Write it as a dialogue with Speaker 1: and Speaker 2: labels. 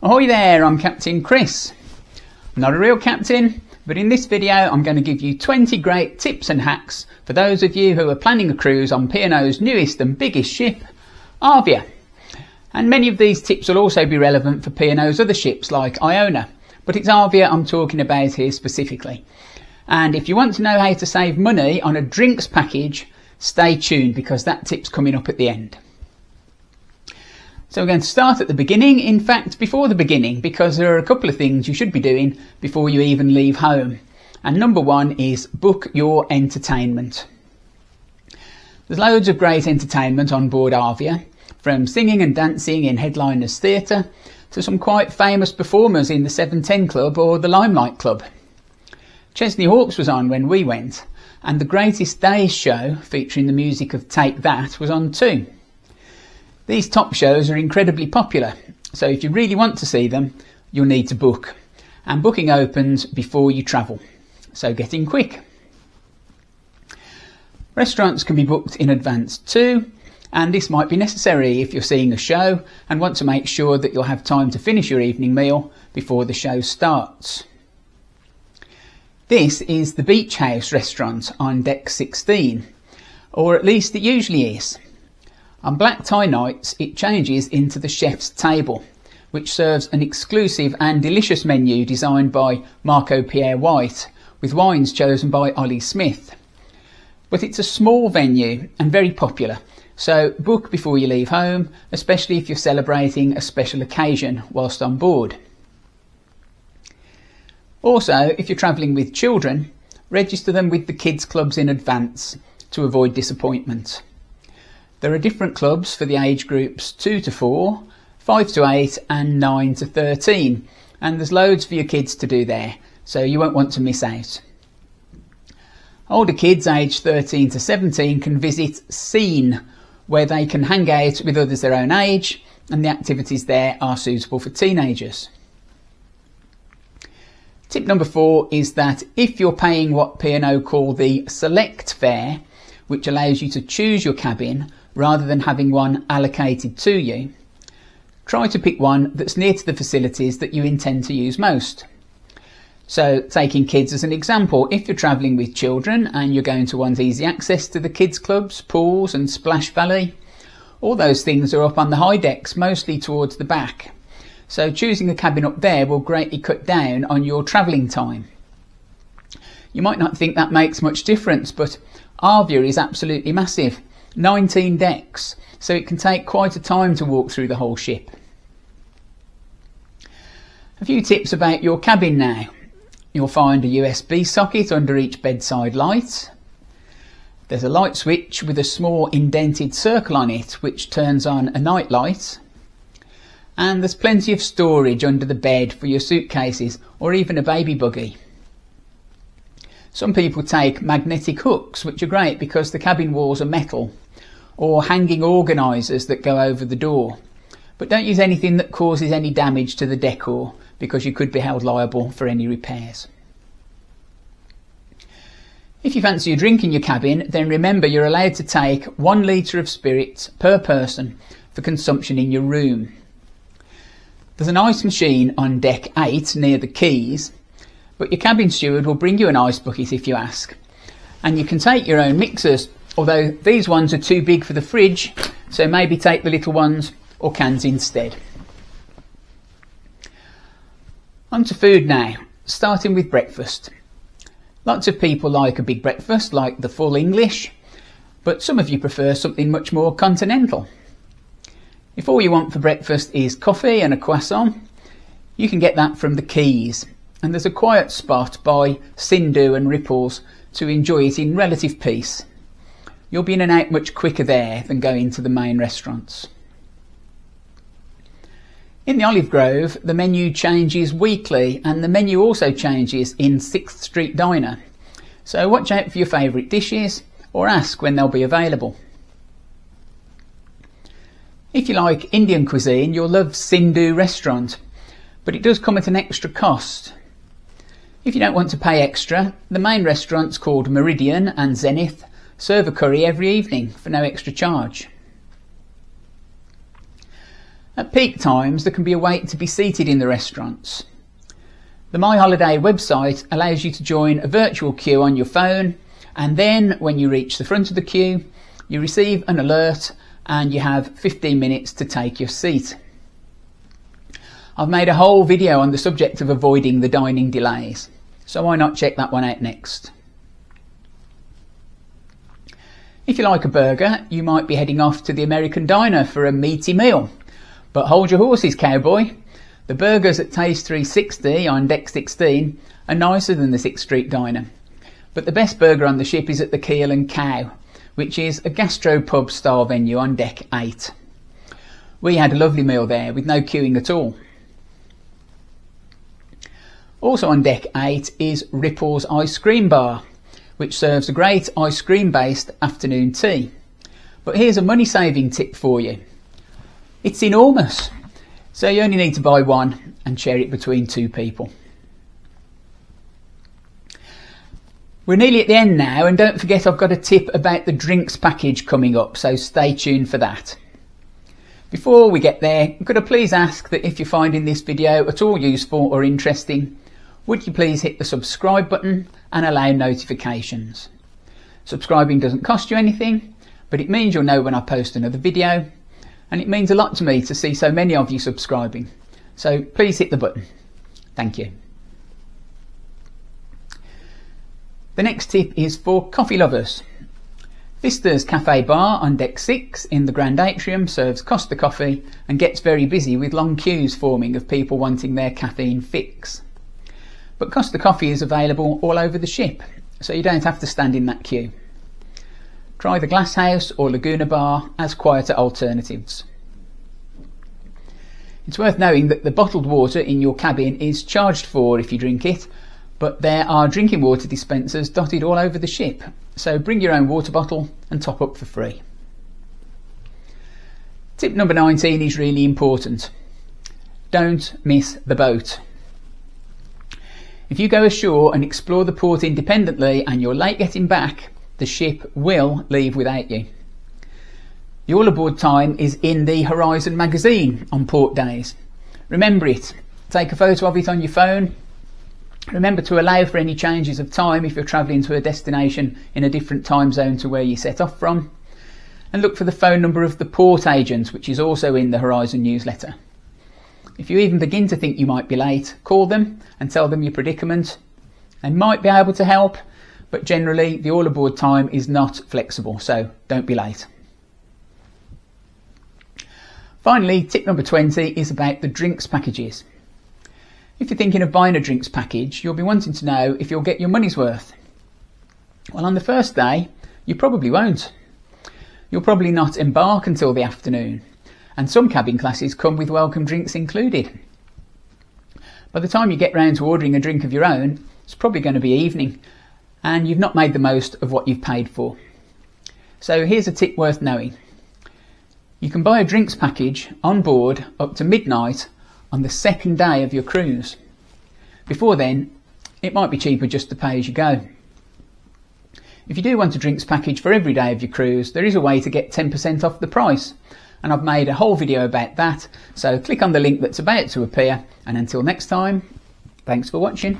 Speaker 1: Ahoy there, I'm Captain Chris. I'm not a real captain, but in this video I'm going to give you 20 great tips and hacks for those of you who are planning a cruise on P&O's newest and biggest ship, ARVIA. And many of these tips will also be relevant for P&O's other ships like Iona, but it's ARVIA I'm talking about here specifically. And if you want to know how to save money on a drinks package, stay tuned because that tip's coming up at the end. So we're going to start at the beginning, in fact before the beginning, because there are a couple of things you should be doing before you even leave home. And number one is book your entertainment. There's loads of great entertainment on board ARVIA, from singing and dancing in Headliners Theatre to some quite famous performers in the 710 Club or the Limelight Club. Chesney Hawkes was on when we went, and the Greatest Days show featuring the music of Take That was on too. These top shows are incredibly popular, so if you really want to see them, you'll need to book. And booking opens before you travel, so get in quick. Restaurants can be booked in advance too, and this might be necessary if you're seeing a show and want to make sure that you'll have time to finish your evening meal before the show starts. This is the Beach House restaurant on deck 16, or at least it usually is. On black tie nights it changes into the chef's table, which serves an exclusive and delicious menu designed by Marco Pierre White, with wines chosen by Ollie Smith. But it's a small venue and very popular, so book before you leave home, especially if you're celebrating a special occasion whilst on board. Also, if you're travelling with children, register them with the kids clubs in advance to avoid disappointment. There are different clubs for the age groups 2 to 4, 5 to 8 and 9 to 13, and there's loads for your kids to do there, so you won't want to miss out. Older kids aged 13 to 17 can visit Scene, where they can hang out with others their own age, and the activities there are suitable for teenagers. Tip number 4 is that if you're paying what P&O call the select fare, which allows you to choose your cabin rather than having one allocated to you, try to pick one that's near to the facilities that you intend to use most. So, taking kids as an example, if you're travelling with children and you're going to want easy access to the kids clubs, pools and splash valley, all those things are up on the high decks, mostly towards the back. So choosing a cabin up there will greatly cut down on your travelling time. You might not think that makes much difference, but ARVIA is absolutely massive, 19 decks, so it can take quite a time to walk through the whole ship. A few tips about your cabin now. You'll find a USB socket under each bedside light. There's a light switch with a small indented circle on it which turns on a night light. And there's plenty of storage under the bed for your suitcases or even a baby buggy. Some people take magnetic hooks, which are great because the cabin walls are metal, or hanging organisers that go over the door. But don't use anything that causes any damage to the decor, because you could be held liable for any repairs. If you fancy a drink in your cabin, then remember you're allowed to take 1 litre of spirits per person for consumption in your room. There's an ice machine on deck 8 near the quays, but your cabin steward will bring you an ice bucket if you ask. And you can take your own mixers, although these ones are too big for the fridge, so maybe take the little ones or cans instead. On to food now, starting with breakfast. Lots of people like a big breakfast, like the full English, but some of you prefer something much more continental. If all you want for breakfast is coffee and a croissant, you can get that from the quays, and there's a quiet spot by Sindhu and Ripples to enjoy it in relative peace. You'll be in and out much quicker there than going to the main restaurants. In the Olive Grove, the menu changes weekly, and the menu also changes in 6th Street Diner. So watch out for your favourite dishes or ask when they'll be available. If you like Indian cuisine, you'll love Sindhu restaurant, but it does come at an extra cost. If you don't want to pay extra, the main restaurants called Meridian and Zenith serve a curry every evening for no extra charge. At peak times there can be a wait to be seated in the restaurants. The My Holiday website allows you to join a virtual queue on your phone, and then when you reach the front of the queue you receive an alert and you have 15 minutes to take your seat. I've made a whole video on the subject of avoiding the dining delays, so why not check that one out next. If you like a burger, you might be heading off to the American diner for a meaty meal. But hold your horses, cowboy. The burgers at Taste 360 on deck 16 are nicer than the 6th Street diner. But the best burger on the ship is at the Keel and Cow, which is a gastropub style venue on deck 8. We had a lovely meal there with no queuing at all. Also on deck 8 is Ripple's Ice Cream Bar, which serves a great ice cream based afternoon tea. But here's a money saving tip for you. It's enormous, so you only need to buy one and share it between 2 people. We're nearly at the end now, and don't forget I've got a tip about the drinks package coming up, so stay tuned for that. Before we get there, could I please ask that if you're finding this video at all useful or interesting, would you please hit the subscribe button and allow notifications. Subscribing doesn't cost you anything, but it means you'll know when I post another video, and it means a lot to me to see so many of you subscribing. So please hit the button. Thank you. The next tip is for coffee lovers. Vista's Cafe Bar on deck 6 in the Grand Atrium serves Costa coffee and gets very busy with long queues forming of people wanting their caffeine fix. But Costa coffee is available all over the ship, so you don't have to stand in that queue. Try the Glasshouse or Laguna Bar as quieter alternatives. It's worth knowing that the bottled water in your cabin is charged for if you drink it, but there are drinking water dispensers dotted all over the ship, so bring your own water bottle and top up for free. Tip number 19 is really important. Don't miss the boat. If you go ashore and explore the port independently and you're late getting back, the ship will leave without you. The all aboard time is in the Horizon magazine on port days. Remember it. Take a photo of it on your phone. Remember to allow for any changes of time if you're travelling to a destination in a different time zone to where you set off from. And look for the phone number of the port agent, which is also in the Horizon newsletter. If you even begin to think you might be late, call them and tell them your predicament. They might be able to help, but generally the all aboard time is not flexible, so don't be late. Finally, tip number 20 is about the drinks packages. If you're thinking of buying a drinks package, you'll be wanting to know if you'll get your money's worth. Well, on the first day, you probably won't. You'll probably not embark until the afternoon, and some cabin classes come with welcome drinks included. By the time you get round to ordering a drink of your own, it's probably going to be evening, and you've not made the most of what you've paid for. So here's a tip worth knowing. You can buy a drinks package on board up to midnight on the 2nd day of your cruise. Before then, it might be cheaper just to pay as you go. If you do want a drinks package for every day of your cruise, there is a way to get 10% off the price, and I've made a whole video about that, so click on the link that's about to appear, and until next time, thanks for watching.